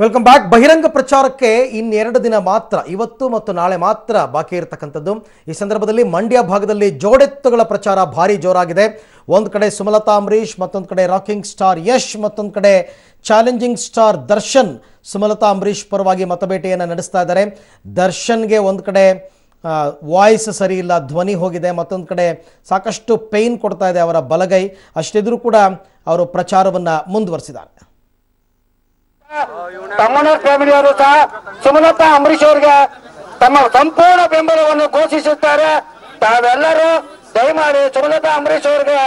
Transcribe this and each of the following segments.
Welcome back. ಬಹಿರಂಗ ಪ್ರಚಾರಕ್ಕೆ ಇನ್ನೆರಡು ದಿನ ಮಾತ್ರ, ಇವತ್ತು ಮತ್ತು ನಾಳೆ ಮಾತ್ರ ಬಾಕಿ ಇರತಕ್ಕಂಥದ್ದು. ಈ ಸಂದರ್ಭದಲ್ಲಿ ಮಂಡ್ಯ ಭಾಗದಲ್ಲಿ ಜೋಡೆತ್ತುಗಳ ಪ್ರಚಾರ ಭಾರಿ ಜೋರಾಗಿದೆ. ಒಂದು ಕಡೆ ಸುಮಲತಾ ಅಂಬರೀಶ್, ಮತ್ತೊಂದು ಕಡೆ ರಾಕಿಂಗ್ ಸ್ಟಾರ್ ಯಶ್, ಮತ್ತೊಂದು ಕಡೆ ಚಾಲೆಂಜಿಂಗ್ ಸ್ಟಾರ್ ದರ್ಶನ್ ಸುಮಲತಾ ಅಂಬರೀಶ್ ಪರವಾಗಿ ಮತಬೇಟೆಯನ್ನು ನಡೆಸ್ತಾ ಇದ್ದಾರೆ. ದರ್ಶನ್ಗೆ ಒಂದು ಕಡೆ ವಾಯ್ಸ್ ಸರಿ ಇಲ್ಲ, ಧ್ವನಿ ಹೋಗಿದೆ, ಮತ್ತೊಂದು ಕಡೆ ಸಾಕಷ್ಟು ಪೇಯ್ನ್ ಕೊಡ್ತಾ ಇದೆ ಅವರ ಬಲಗೈ. ಅಷ್ಟಿದ್ರೂ ಕೂಡ ಅವರು ಪ್ರಚಾರವನ್ನು ಮುಂದುವರಿಸಿದ್ದಾರೆ. ತಮ್ಮನೂರ್ ಫ್ಯಾಮಿಲಿಯವರು ಸಹ ಸುಮಲತಾ ಅಂಬರೀಶ್ ಅವರಿಗೆ ತಮ್ಮ ಸಂಪೂರ್ಣ ಬೆಂಬಲವನ್ನು ಘೋಷಿಸುತ್ತಾರೆ. ತಾವೆಲ್ಲರೂ ದಯಮಾಡಿ ಸುಮಲತಾ ಅಂಬರೀಶ್ ಅವರಿಗೆ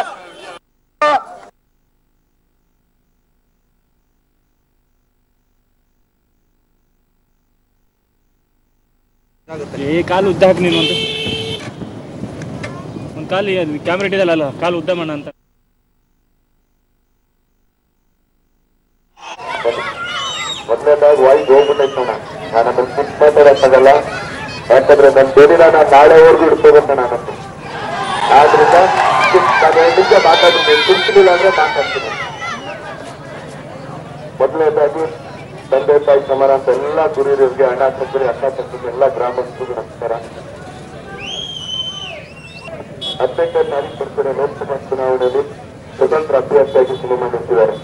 ಕಾಲು ಉದ್ದ ಹಾಕಿ ನೀನು ಒಂದು ಕಾಲು ಕ್ಯಾಮ್ರಾ ಇಟ್ಟಿದಲ್ಲ ಕಾಲು ಉದ್ದ ಮಾಡ ಅಂತ. ಮೊದಲನೇದಾಗಿ ವಾಯ್ಸ್ ಹೋಗ್ಬಿಟ್ಟೈತೆ ನೋಡ. ನಾನು ಅದನ್ನ ಫಿಕ್ಸ್ ಮಾತಾಡಕ್ಕಾಗಲ್ಲ, ಯಾಕಂದ್ರೆ ನನ್ನ ಬೇಡಿನ ನಾನು ನಾಳೆವರೆಗೂ ಇಡ್ಕೋಬೇಕ. ನಾನು ಆದ್ರಿಂದ ನಾನು 2 ನಿಮಿಷ ಮಾತಾಡ್ತೀನಿ, ತಿಳ್ತಿಲ್ಲ ಅಂದ್ರೆ ಮಾತಾಡ್ತೀನಿ. ಮೊದಲನೇದಾಗಿ ತಂದೆ ತಾಯಿ ಸಮಾರಂಭ ಎಲ್ಲ ಗುರಿಯರಿಗೆ, ಅಣ್ಣ ತಕ್ಕರಿಗೆ, ಅಕ್ಕ ತಕ್ಕರಿಗೆ, ಎಲ್ಲ ಗ್ರಾಮಸ್ಥರಿಗೂ ನಮಸ್ಕಾರ. 18ನೇ ತಾರೀಕು ಬರ್ತಾರೆ ಲೋಕಸಭಾ ಚುನಾವಣೆಯಲ್ಲಿ ಸ್ವತಂತ್ರ ಅಭ್ಯರ್ಥಿಯಾಗಿ ಸಿನಿಮಾ ನಿಂತಿದ್ದಾರೆ.